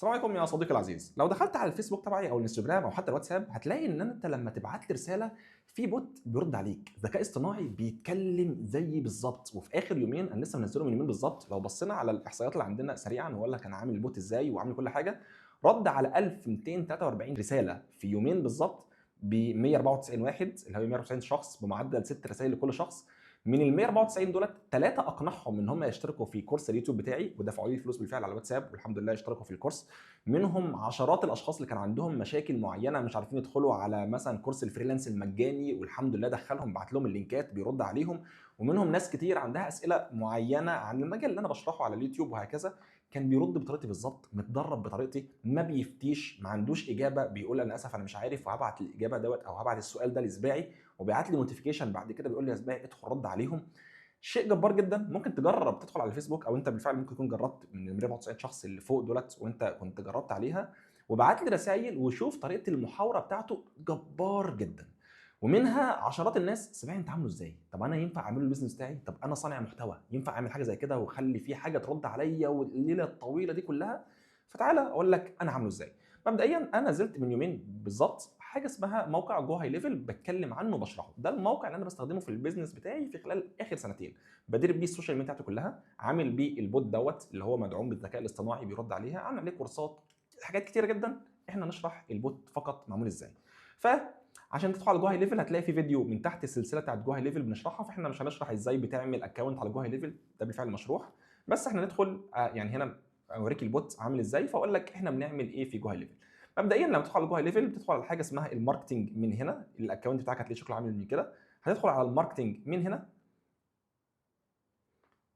السلام عليكم يا صديقي العزيز. لو دخلت على الفيسبوك تبعي او الانستجرام او حتى الواتساب هتلاقي ان انت لما تبعت لي رساله في بوت بيرد عليك، ذكاء اصطناعي بيتكلم زيي بالظبط. وفي اخر يومين انا لسه منزله من يومين بالظبط، لو بصينا على الاحصائيات اللي عندنا سريعا هو لك انا عامل البوت ازاي وعامل كل حاجه. رد على 1243 رساله في يومين بالظبط ب 194 واحد، اللي هو 194 شخص بمعدل 6 رسائل لكل شخص. من ال 194 دولت ثلاثه اقنعهم ان هم يشتركوا في كورس اليوتيوب بتاعي ودفعوا لي الفلوس بالفعل على الواتساب، والحمد لله اشتركوا في الكورس. منهم عشرات الاشخاص اللي كان عندهم مشاكل معينه مش عارفين يدخلوا على مثلا كورس الفريلانس المجاني، والحمد لله دخلهم بعت لهم اللينكات بيرد عليهم. ومنهم ناس كتير عندها اسئله معينه عن المجال اللي انا بشرحه على اليوتيوب وهكذا، كان بيرد بطريقتي بالظبط، متدرب بطريقتي، ما بيفتيش، ما عندوش اجابه بيقول انا اسف انا مش عارف وهبعت الاجابه دوت او هبعت السؤال ده لسباعي، وبيبعت لي نوتيفيكيشن بعد كده بيقول لي يا سباعي ادخل رد عليهم. شيء جبار جدا. ممكن تجرب تدخل على الفيسبوك، او انت بالفعل ممكن تكون جربت من ال 194 شخص اللي فوق دولت وانت كنت جربت عليها، وبعت لي رسائل وشوف طريقه المحاوره بتاعته جبار جدا. ومنها عشرات الناس سباعي انت عامله ازاي؟ طب انا ينفع اعمل البيزنس بتاعي؟ طب انا صانع محتوى ينفع اعمل حاجه زي كده واخلي فيه حاجه ترد عليا والليله الطويله دي كلها؟ فتعالى اقول لك انا عامله ازاي. مبدئيا انا نزلت من يومين بالظبط حاجه اسمها موقع جو هاي ليفل، بتكلم عنه وبشرحه. ده الموقع اللي انا بستخدمه في البيزنس بتاعي في خلال اخر سنتين، بدير بيه السوشيال ميديا بتاعتي كلها، عامل بيه البوت دوت اللي هو مدعوم بالذكاء الاصطناعي بيرد عليها، عامل عليه كورسات، حاجات كتيره جدا. احنا نشرح البوت فقط معمول ازاي. فعشان تدخل على جو هاي ليفل هتلاقي في فيديو من تحت السلسله بتاعت جو هاي ليفل بنشرحها، فاحنا مش هنشرح ازاي بتعمل اكونت على جو هاي ليفل، ده بالفعل مشروح. بس احنا ندخل يعني هنا اوريك البوت عامل ازاي، فاقول لك احنا بنعمل ايه في جو هاي ليفل. مبدئيا لما تدخل على جو هاي ليفل بتدخل على حاجه اسمها الماركتنج من هنا، الاكونت بتاعك هتلاقي شكله عامل من كده. هتدخل على الماركتنج من هنا،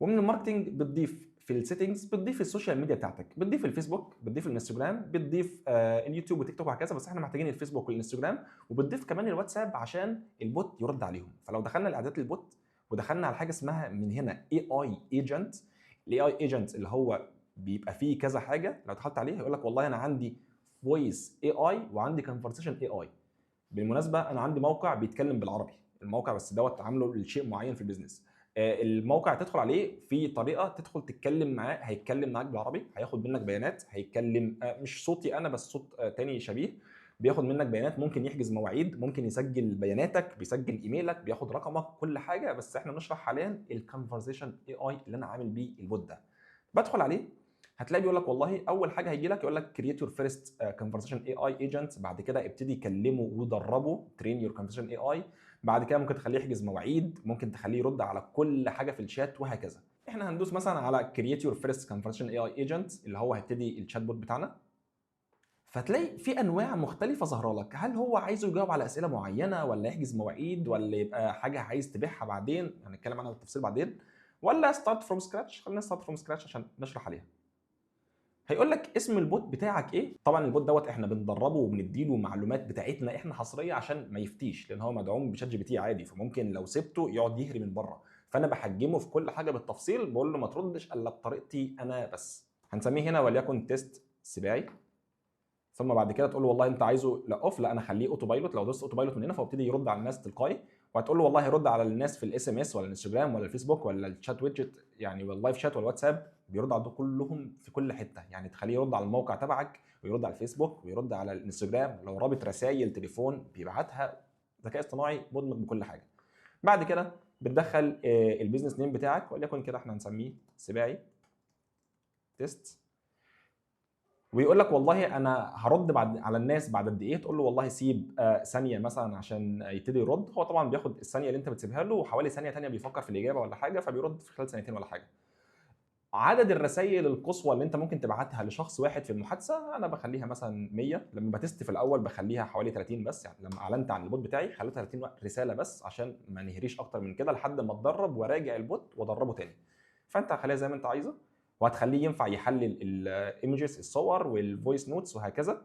ومن الماركتنج بتضيف في السيتنجز، بتضيف السوشيال ميديا بتاعتك، بتضيف الفيسبوك، بتضيف الانستجرام، بتضيف اليوتيوب وتيك توك وهكذا، بس احنا محتاجين الفيسبوك والانستجرام، وبتضيف كمان الواتساب عشان البوت يرد عليهم. فلو دخلنا لاعدادات البوت ودخلنا على حاجه اسمها من هنا اي اي ايجنت، الاي اي ايجنت اللي هو بيبقى فيه كذا حاجه، لو دخلت عليه هيقول لك والله انا عندي فويس اي اي وعندي كونفرسيشن اي اي. بالمناسبه انا عندي موقع بيتكلم بالعربي، الموقع بس دوت عامله لشيء معين في البيزنس. الموقع تدخل عليه في طريقه تدخل تتكلم معاه، هيتكلم معاك بالعربي، هياخد منك بيانات، هيتكلم مش صوتي انا بس صوت تاني شبيه، بياخد منك بيانات، ممكن يحجز مواعيد، ممكن يسجل بياناتك، بيسجل ايميلك، بياخد رقمك، كل حاجه. بس احنا بنشرح حاليا الكونفرزيشن اي اي اللي انا عامل بيه البوت ده. بدخل عليه هتلاقي بيقول لك والله اول حاجه هيجي لك يقول لك كرييت يور فيرست كونفرسيشن اي اي ايجنت، بعد كده ابتدي كلمه ودربه، ترين يور كونفرسيشن اي اي. بعد كده ممكن تخليه يحجز مواعيد، ممكن تخليه يرد على كل حاجه في الشات وهكذا. احنا هندوس مثلا على كرييت يور فيرست كونفرسيشن اي اي ايجنت اللي هو هيبتدي الشات بوت بتاعنا. فتلاقي في انواع مختلفه ظاهره لك، هل هو عايزه يجاوب على اسئله معينه، ولا يحجز مواعيد، ولا يبقى حاجه عايز تبيعها بعدين، هنتكلم عنها بالتفصيل بعدين، ولا ستارت فروم سكراتش. خلينا ستارت فروم سكراتش عشان نشرح عليها. هيقول لك اسم البوت بتاعك ايه. طبعا البوت دوت احنا بندربه وبنديله معلومات بتاعتنا احنا حصريه عشان ما يفتيش، لان هو مدعوم بشات جي بي تي عادي، فممكن لو سبته يقعد يهري من بره. فانا بحجمه في كل حاجه بالتفصيل، بقول له ما تردش الا بطريقتي انا بس. هنسميه هنا وليكن تيست سباعي. ثم بعد كده تقول له والله انت عايزه لا اوف، لا انا خليه اوتو بايلوت. لو دوست اوتو بايلوت من هنا فابتدي يرد على الناس تلقائي، وهتقول له والله يرد على الناس في الاس ام اس ولا الانستجرام ولا الفيسبوك ولا الشات ويدجت يعني واللايف شات والواتساب، بيرد على دول كلهم في كل حته. يعني تخليه يرد على الموقع تبعك ويرد على الفيسبوك ويرد على الانستجرام، لو رابط رسائل تليفون بيبعتها. ذكاء اصطناعي مدمج بكل حاجه. بعد كده بتدخل البيزنس نيم بتاعك، وليكن كده احنا هنسميه سباعي تيست، ويقول لك والله انا هرد بعد على الناس بعد قد ايه. تقول له والله سيب ثانيه مثلا عشان يبتدي يرد. هو طبعا بياخد الثانيه اللي انت بتسيبها له وحوالي ثانيه ثانيه بيفكر في الاجابه ولا حاجه، فبيرد في خلال ثانيتين ولا حاجه. عدد الرسائل القصوى اللي انت ممكن تبعتها لشخص واحد في المحادثه انا بخليها مثلا 100. لما بتست في الاول بخليها حوالي 30 بس، يعني لما اعلنت عن البوت بتاعي خليتها 30 رساله بس عشان ما نهريش اكتر من كده لحد ما اتدرب وراجع البوت وادربه تاني. فانت هخليها زي ما انت عايزه، وهتخليه ينفع يحلل الايمجز الصور والفويس نوتس وهكذا.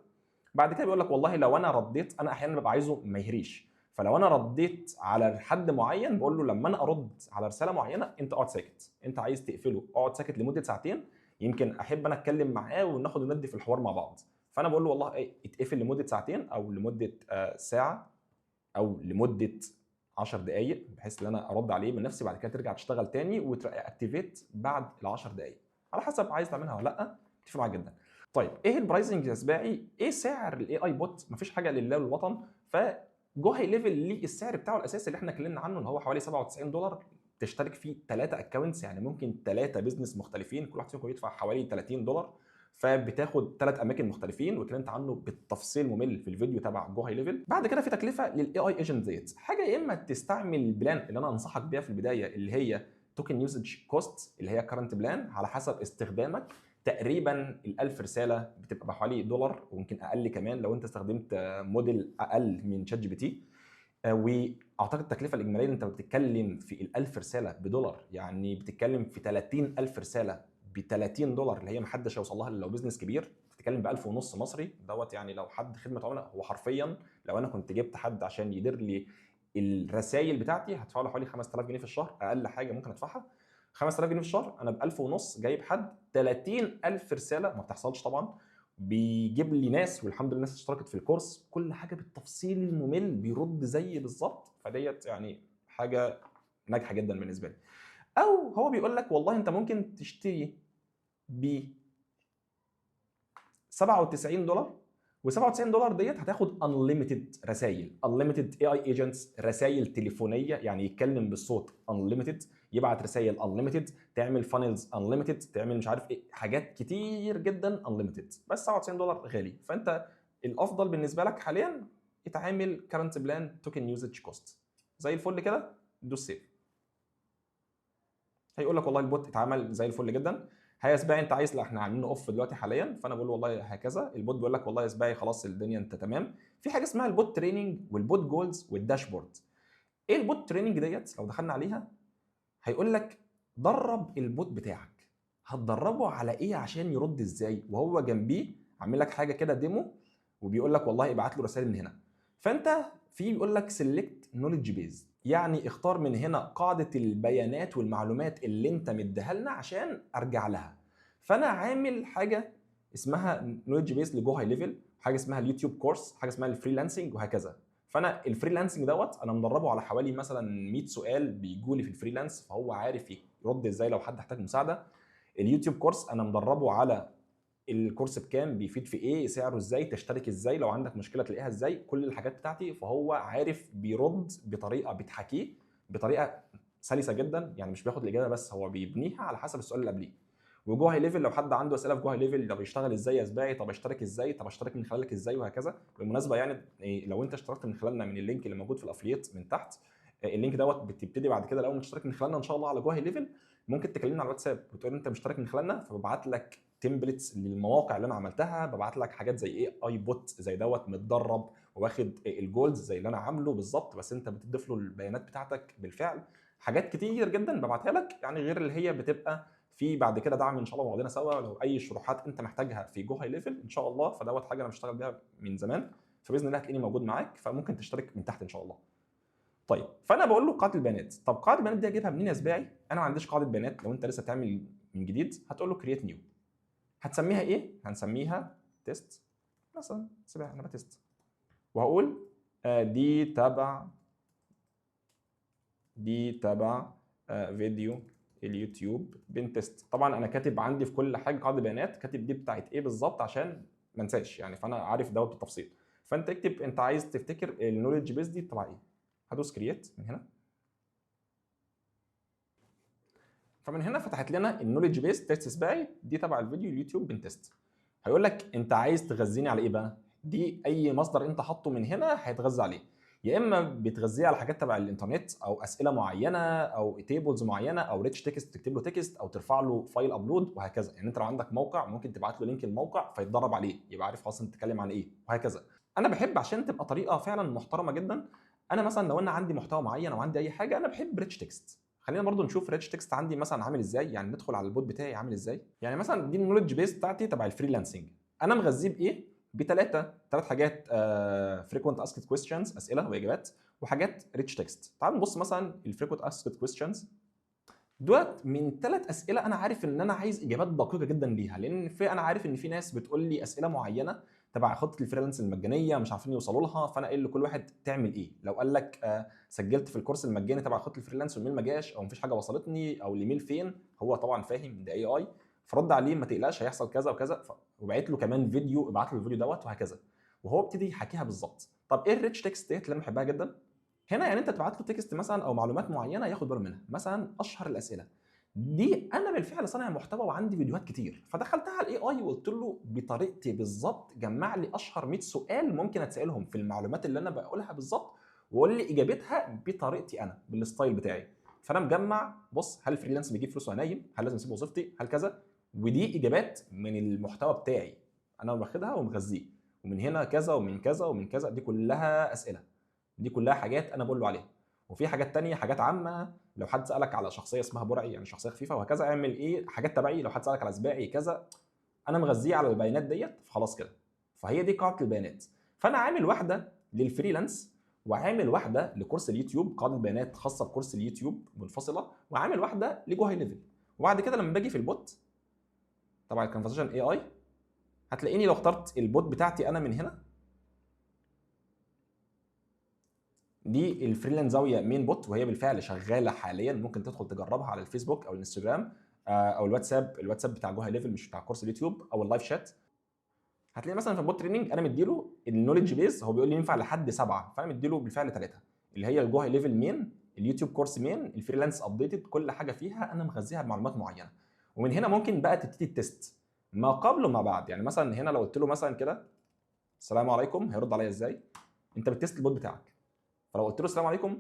بعد كده بيقول لك والله لو انا رديت، انا احيانا ببقى عايزه ما يهريش، فلو انا رديت على حد معين بقول له لما انا ارد على رساله معينه انت اقعد ساكت، انت عايز تقفله اقعد ساكت لمده ساعتين، يمكن احب انا اتكلم معاه وناخد وندي في الحوار مع بعض. فانا بقول له والله ايه اتقفل لمده ساعتين او لمده ساعه او لمده 10 دقائق، بحيث ان انا ارد عليه من نفسي، بعد كده ترجع تشتغل تاني وتاكتيفيت بعد ال 10 دقائق على حسب عايز تعملها ولا لا. اتفق معاك جدا. طيب ايه البرايسنج يا سباعي؟ ايه سعر الاي اي بوت؟ مفيش حاجه لله والوطن. فجو هاي ليفل ليه السعر بتاعه الاساسي اللي احنا اتكلمنا عنه اللي هو حوالي $97، تشترك فيه 3 اكونتس، يعني ممكن 3 بزنس مختلفين كل واحد فيهم يدفع حوالي $30، فبتاخد 3 اماكن مختلفين واتكلمت عنه بالتفصيل ممل في الفيديو تبع جو هاي ليفل. بعد كده في تكلفه للاي اي ايجنت ديت، حاجه يا اما تستعمل البلان اللي انا انصحك بيها في البدايه اللي هي توكن يوزج كوست اللي هي كرنت بلان على حسب استخدامك. تقريبا ال1000 رساله بتبقى بحوالي $، ويمكن اقل كمان لو انت استخدمت موديل اقل من شات جي بي تي. واعتقد التكلفه الاجماليه اللي انت بتتكلم في ال1000 رساله $، يعني بتتكلم في 30,000 رساله ب $30 اللي هي محدش هيوصل لها الا لو بزنس كبير. بتتكلم ب 1000 ونص مصري دوت، يعني لو حد خدمه عملاء هو حرفيا لو انا كنت جبت حد عشان يدير لي الرسائل بتاعتي هدفع له حوالي 5000 جنيه في الشهر، اقل حاجه ممكن ادفعها 5000 جنيه في الشهر. انا ب 1000 ونص جايب حد 30,000 رساله، ما بتحصلش طبعا. بيجيب لي ناس، والحمد لله الناس اشتركت في الكورس، كل حاجه بالتفصيل الممل، بيرد زي بالظبط. فديت يعني حاجه ناجحه جدا بالنسبه لي. او هو بيقول لك والله انت ممكن تشتري ب $97، و$97 ديت هتاخد انليمتد رسائل، انليمتد اي اي ايجنتس، رسائل تليفونيه يعني يتكلم بالصوت انليمتد، يبعت رسائل انليمتد، تعمل فانلز انليمتد، تعمل مش عارف ايه، حاجات كتير جدا انليمتد. بس $97 غالي، فانت الافضل بالنسبه لك حاليا اتعامل كرنت بلان توكن يوزج كوست زي الفل كده، دوس سيف. هيقول لك والله البوت اتعمل زي الفل جدا. هيا سباعي انت عايز، لا احنا عاملينه اوف دلوقتي حاليا، فانا بقول له والله هكذا. البوت بيقول لك والله يا سباعي خلاص الدنيا انت تمام. في حاجه اسمها البوت تريننج والبوت جولز والداشبورد. ايه البوت تريننج ديت؟ لو دخلنا عليها هيقول لك درب البوت بتاعك. هتدربه على ايه عشان يرد ازاي؟ وهو جنبيه عامل لك حاجه كده ديمو، وبيقول لك والله ابعت له رسائل من هنا. فانت في بيقول لك سيلكت نوليدج بيز، يعني اختار من هنا قاعده البيانات والمعلومات اللي انت مديها لنا عشان ارجع لها. فانا عامل حاجه اسمها نوليدج بيز لجو هاي ليفل، حاجه اسمها اليوتيوب كورس، حاجه اسمها الفريلانسنج، وهكذا. فانا الفريلانسنج دوت انا مدربه على حوالي مثلا 100 سؤال بيجوا لي في الفريلانس، فهو عارف يرد ازاي لو حد احتاج مساعده. اليوتيوب كورس انا مدربه على الكورس بكام، بيفيد في ايه، سعره ازاي، تشترك ازاي، لو عندك مشكله تلاقيها ازاي، كل الحاجات بتاعتي. فهو عارف بيرد بطريقه بتحكيه بطريقه سلسه جدا، يعني مش بياخد الاجابه بس، هو بيبنيها على حسب السؤال اللي قبليه. وجوه هاي ليفل لو حد عنده اسئله في جوه هاي ليفل، طب يشتغل ازاي يا سباعي، طب اشترك ازاي، طب اشترك من خلالك ازاي، وهكذا. بالمناسبه يعني لو انت اشتركت من خلالنا من اللينك اللي موجود في الافليت من تحت، اللينك دوت بتبتدي بعد كده اول ما تشترك من خلالنا ان شاء الله على جوه هاي ليفل ممكن تكلمنا على الواتساب وتقول انت مشترك من خلالنا، فببعت لك تمبلتس للمواقع اللي انا عملتها، ببعت لك حاجات زي ايه اي بوت زي دوت متدرب واخد الجولز زي اللي انا عامله بالظبط، بس انت بتضيف له البيانات بتاعتك بالفعل. حاجات كتير جدا ببعتها لك، يعني غير اللي هي بتبقى في بعد كده دعم ان شاء الله مع بعضنا سوا. لو اي شروحات انت محتاجها في جو هاي ليفل ان شاء الله، فدوت حاجه انا بشتغل بيها من زمان، فباذن الله هتلاقيني موجود معاك، فممكن تشترك من تحت ان شاء الله. طيب فانا بقول له قاعده البيانات. طب قاعده البيانات دي اجيبها منين يا سباعي؟ انا ما عنديش قاعده بيانات. لو انت لسه تعمل من جديد هتقول له كرييت نيو. هتسميها ايه؟ هنسميها تيست مثلا، سيبها انا بتست. وهقول دي تبع فيديو اليوتيوب بنتست. طبعا انا كاتب عندي في كل حاجه قاعده بيانات، كاتب دي بتاعت ايه بالظبط عشان ما انساش يعني، فانا عارف دوت بالتفصيل. فانت اكتب انت عايز تفتكر النولج بيز دي تبع ايه. هدوس كرييت من هنا، فمن هنا فتحت لنا النولج بيس تيست سباعي دي تبع الفيديو اليوتيوب بنتست. هيقول لك انت عايز تغذيني على ايه بقى؟ دي اي مصدر انت حاطه من هنا هيتغذى عليه، يا اما بتغذيه على حاجات تبع الانترنت او اسئله معينه او تيبلز معينه او ريتش تكست تكتب له تكست او ترفع له فايل ابلود وهكذا. يعني انت لو عندك موقع ممكن تبعت له لينك الموقع فيتدرب عليه، يبقى عارف خلاص انت بتتكلم عن ايه وهكذا. انا بحب عشان تبقى طريقه فعلا محترمه جدا. انا مثلا لو انا عندي محتوى معين او عندي اي حاجه انا بحب ريتش تكست. خلينا برضو نشوف ريتش تكست عندي مثلا عامل ازاي، يعني ندخل على البوت بتاعي عامل ازاي. يعني مثلا دي النولج بيس بتاعتي تبع الفريلانسنج، انا مغذيه بايه؟ ثلاث حاجات، فريكوينت اسكت كويستشنز، اسئله واجابات، وحاجات ريتش تكست. تعال نبص مثلا الفريكوينت اسكت كويستشنز دولت من 3 اسئله انا عارف ان انا عايز اجابات دقيقه جدا ليها، لان انا عارف ان في ناس بتقول لي اسئله معينه تبع خطه الفريلانس المجانيه مش عارفين يوصلوا لها، فانا قايل لكل واحد تعمل ايه. لو قال لك سجلت في الكورس المجاني تبع خطه الفريلانس والميل ما جاش او مفيش حاجه وصلتني او الايميل فين، هو طبعا فاهم ده اي اي، فرد عليه ما تقلقش هيحصل كذا وكذا، وبعت له كمان فيديو، ابعت له الفيديو دوت وهكذا، وهو ابتدي يحكيها بالظبط. طب ايه الريتش تكست ديت اللي انا بحبها جدا؟ هنا يعني انت تبعت له تكست مثلا او معلومات معينه ياخد باله منها، مثلا اشهر الاسئله دي انا بالفعل صانع محتوى وعندي فيديوهات كتير، فدخلتها على الاي اي وقلت له بطريقتي بالظبط جمع لي اشهر 100 سؤال ممكن اتسالهم في المعلومات اللي انا بقولها بالظبط، وقول لي اجابتها بطريقتي انا بالستايل بتاعي. فانا مجمع، بص هل فريلانس بيجيب فلوس وانا نايم؟ هل لازم اسيب وظيفتي؟ هل كذا؟ ودي اجابات من المحتوى بتاعي انا واخدها ومغذيه، ومن هنا كذا ومن كذا ومن كذا، دي كلها اسئله، دي كلها حاجات انا بقول له عليها. وفي حاجات تانية حاجات عامه، لو حد سالك على شخصيه اسمها برعي يعني شخصيه خفيفه وهكذا اعمل ايه، حاجات تبعي. لو حد سالك على سباعي كذا، انا مغذيه على البيانات ديت، فخلاص كده. فهي دي قاعده البيانات. فانا عامل واحده للفريلانس، وعامل واحده لكورس اليوتيوب، قاعده بيانات خاصه بكورس اليوتيوب منفصله، وعامل واحده لجو هاي ليفل. وبعد كده لما باجي في البوت طبعا الكونفرسيشن اي اي، هتلاقيني لو اخترت البوت بتاعتي انا من هنا، دي الفريلانس زاويه مين بوت، وهي بالفعل شغاله حاليا، ممكن تدخل تجربها على الفيسبوك او الانستجرام او الواتساب بتاع جو هاي ليفل مش بتاع كورس اليوتيوب، او اللايف شات. هتلاقي مثلا في البوت تريننج انا مديله النولج بيز، هو بيقول لي ينفع لحد 7، فانا مديله بالفعل 3 اللي هي الجو هاي ليفل مين، اليوتيوب كورس مين، الفريلانس ابديتد، كل حاجه فيها انا مغذيها بمعلومات معينه. ومن هنا ممكن بقى تبتدي التست ما قبل وما بعد. يعني مثلا هنا لو قلت له مثلا كده السلام عليكم، هيرد عليا ازاي؟ انت بتست البوت بتاعك، فلو قلت له السلام عليكم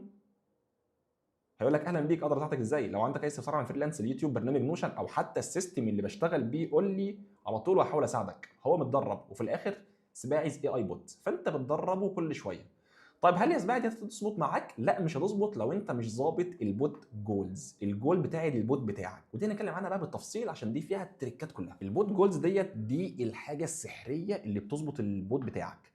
هيقول لك اهلا بيك، اقدر اساعدك ازاي؟ لو عندك اي استفسار عن فريلانس، اليوتيوب، برنامج نوشن، او حتى السيستم اللي بشتغل بيه، قول لي على طول وهحاول اساعدك. هو متدرب، وفي الاخر سباعي اي اي بوت، فانت بتدربه كل شويه. طيب هل يا سباعي دي هتظبط معاك؟ لا مش هتظبط لو انت مش ظابط البوت جولز. الجول بتاعي للبوت بتاعك، ودي هنتكلم عنها بقى بالتفصيل عشان دي فيها التريكات كلها. البوت جولز دي الحاجه السحريه اللي بتظبط البوت بتاعك.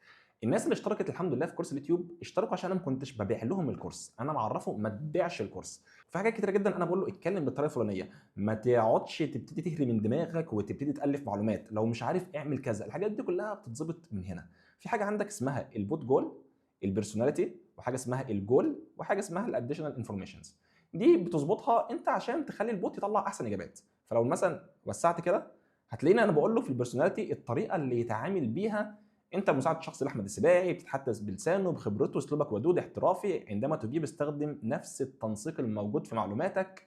الناس اللي اشتركت الحمد لله في كورس اليوتيوب اشتركوا عشان انا ما كنتش ببيع لهم الكورس، انا معرفه ما تبيعش الكورس. في حاجات كتيره جدا انا بقول له اتكلم بالطريقه الفلانيه، ما تقعدش تبتدي تهري من دماغك وتبتدي تالف معلومات، لو مش عارف اعمل كذا. الحاجات دي كلها بتتظبط من هنا. في حاجه عندك اسمها البوت جول، البيرسوناليتي، وحاجه اسمها الجول، وحاجه اسمها الاديشنال انفورميشنز. دي بتظبطها انت عشان تخلي البوت يطلع احسن اجابات. فلو مثلا وسعت كده هتلاقيني انا بقول له في البيرسوناليتي الطريقه اللي يتعامل بيها. انت مساعد شخص لاحمد السباعي، بتتحدث بلسانه بخبرته، اسلوبك ودود احترافي، عندما تجيب استخدم نفس التنسيق الموجود في معلوماتك.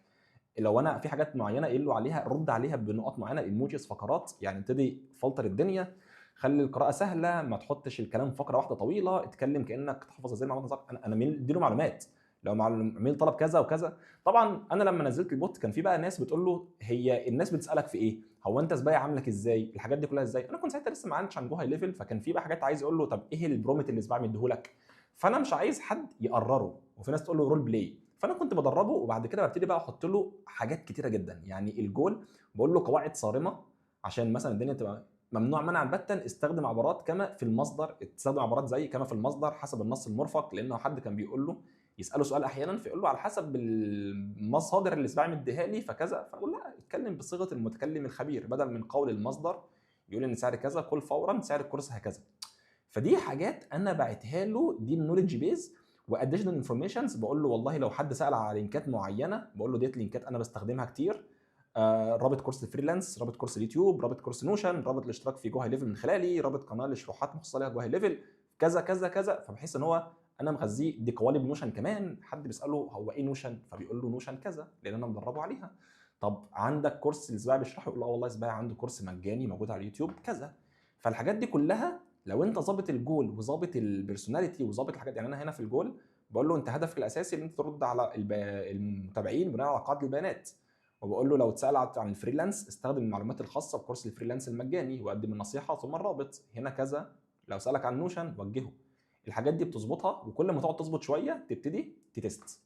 لو انا في حاجات معينه قايل له عليها رد عليها بنقط معينه، ايموجيز، فقرات، يعني ابتدي فلتر الدنيا، خلي القراءه سهله، ما تحطش الكلام فقره واحده طويله، اتكلم كانك تحفظ ازاي المعلومات صح. انا مديله معلومات، لو عميل طلب كذا وكذا. طبعا انا لما نزلت البوت كان في بقى ناس بتقول له هي الناس بتسالك في ايه، هو انت سبايع عاملك ازاي، الحاجات دي كلها ازاي. انا كنت ساعتها لسه ما عنديش عن جو هاي ليفل، فكان في بقى حاجات عايز اقول له طب ايه البرومت اللي سبايع مديهولك، فانا مش عايز حد يقرره، وفي ناس تقول له رول بلاي. فانا كنت بدربه، وبعد كده ببتدي بقى احط له حاجات كتيره جدا. يعني الجول بقول له قواعد صارمه عشان مثلا الدنيا تبقى ممنوع منعا باتا استخدم عبارات كما في المصدر، استخدم عبارات زي كما في المصدر حسب النص المرفق، لانه حد كان بيقول له يساله سؤال احيانا فيقول له على حسب المصادر اللي سباع مديها لي فكذا، فاقول لا اتكلم بصيغه المتكلم الخبير بدل من قول المصدر يقول ان سعر كذا قل فورا سعر الكورس هكذا. فدي حاجات انا بعتها له، دي النولج بيز. واديشنال انفورميشنز بقول له والله لو حد سال على لينكات معينه بقول له ديت لينكات انا بستخدمها كتير، رابط كورس الفريلانس، رابط كورس اليوتيوب، رابط كورس نوشن، رابط الاشتراك في جو هاي ليفل من خلالي، رابط قناه لشروحات مخصصه ليها جو هاي ليفل، كذا كذا كذا. فبحس ان هو انا مغذيه. دي قوالب نوشن كمان، حد بيساله هو ايه نوشن فبيقول له نوشن كذا لان انا مدربه عليها. طب عندك كورس السباعي بيشرحه، يقول له اه والله سباعي عنده كورس مجاني موجود على اليوتيوب كذا. فالحاجات دي كلها لو انت ظابط الجول وظابط البيرسوناليتي وظابط الحاجات، يعني انا هنا في الجول بقول له انت هدفك الاساسي ان انت ترد على المتابعين بناء على قاعده البيانات. وبقول له لو اتسال عن الفريلانس استخدم المعلومات الخاصه بكورس الفريلانس المجاني وقدم النصيحه ثم الرابط هنا كذا. لو سالك عن نوشن وجهه. الحاجات دي بتظبطها، وكل ما تقعد تظبط شويه تبتدي تتست،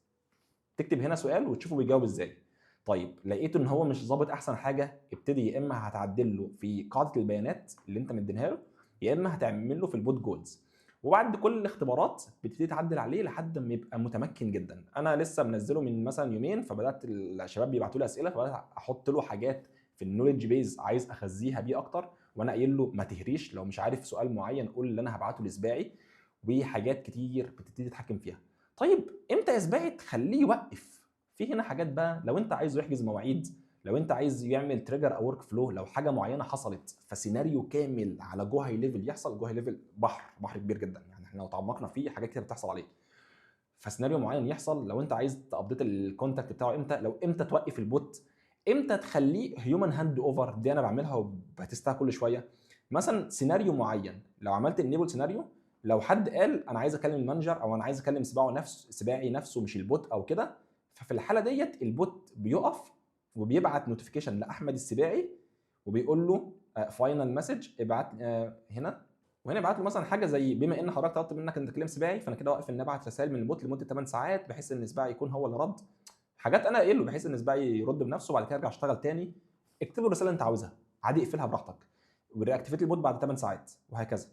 تكتب هنا سؤال وتشوفه بيجاوب ازاي. طيب لقيته ان هو مش ظابط احسن حاجه، ابتدي يا اما هتعدل له في قاعده البيانات اللي انت مدينها له، يا اما هتعمل له في البوت جولز. وبعد كل الاختبارات بتبتدي تعدل عليه لحد ما يبقى متمكن جدا. انا لسه منزله من مثلا يومين، فبدات الشباب بيبعتوا لي اسئله، فبدات احط له حاجات في النولج بيز عايز اخزيها بيه اكتر، وانا قايل له ما تهريش، لو مش عارف سؤال معين قول اللي انا هبعته لسباعي. وحاجات كتير بتبتدي تتحكم فيها. طيب امتى يا سباعي تخليه يوقف؟ في هنا حاجات بقى لو انت عايزه يحجز مواعيد، لو انت عايز يعمل تريجر او ورك فلو، لو حاجه معينه حصلت فسيناريو كامل على جو هاي ليفل يحصل. جو هاي ليفل بحر كبير جدا، يعني احنا لو تعمقنا فيه حاجات كتير بتحصل عليه. فسيناريو معين يحصل، لو انت عايز تابديت الكونتاكت بتاعه امتى، لو امتى توقف البوت، امتى تخليه هيومن هاند اوفر، دي انا بعملها وبتستها كل شويه. مثلا سيناريو معين لو عملت انيبل سيناريو، لو حد قال انا عايز اكلم المانجر او انا عايز اكلم سباعي نفسه مش البوت او كده، ففي الحاله ديت البوت بيقف وبيبعت نوتيفيكيشن لاحمد السباعي وبيقول له فاينل مسج ابعت هنا، وهنا ابعت له مثلا حاجه زي بما ان حضرتك طلبت منك انك تكلم سباعي، فانا كده واقف ان ابعت رسائل من البوت لمده 8 ساعات بحيث ان سباعي يكون هو اللي رد. حاجات انا قايل له بحيث ان سباعي يرد بنفسه وبعد كده ارجع اشتغل تاني. اكتب له الرساله اللي انت عاوزها عادي، اقفلها براحتك ورياكتيفيت البوت بعد 8 ساعات وهكذا.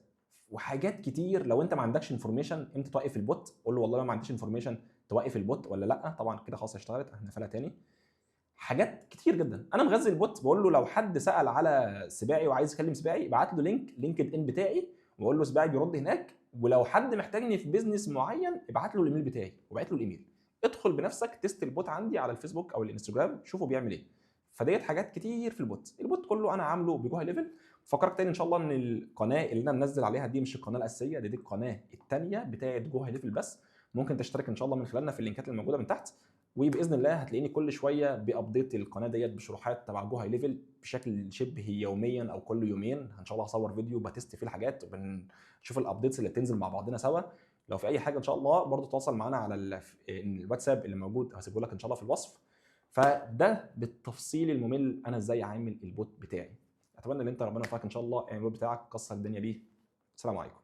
وحاجات كتير لو انت ما عندكش انفورميشن امتى توقف البوت، قول له والله ما عنديش انفورميشن توقف البوت ولا لا، طبعا كده خلاص اشتغلت هنقفلها تاني. حاجات كتير جدا انا مغذي البوت، بقول له لو حد سال على سباعي وعايز يكلم سباعي ابعت له لينكد ان بتاعي واقول له سباعي بيرد هناك، ولو حد محتاجني في بيزنس معين ابعت له الايميل بتاعي وبعت له الايميل. ادخل بنفسك تيست البوت عندي على الفيسبوك او الانستجرام شوفه بيعمل ايه. فديت حاجات كتير في البوت كله انا عامله بجوه ليفل. فكرك تاني ان شاء الله ان القناه اللي انا منزل عليها دي مش القناه الاساسيه، دي القناه الثانيه بتاعه جوه ليفل بس. ممكن تشترك ان شاء الله من خلالنا في اللينكات الموجوده من تحت، وباذن الله هتلاقيني كل شويه بابديت القناه ديت بشروحات تبع جو هاي ليفل بشكل شبه يوميا او كل يومين. ان شاء الله هصور فيديو بتست فيه الحاجات وبنشوف الابديتس اللي بتنزل مع بعضنا سوا. لو في اي حاجه ان شاء الله برضو تواصل معانا على الواتساب اللي موجود هسيبه لك ان شاء الله في الوصف. فده بالتفصيل الممل انا ازاي عامل البوت بتاعي. اتمنى ان انت ربنا يوفقك ان شاء الله، يعني البوت بتاعك كسر الدنيا بيه. السلام عليكم.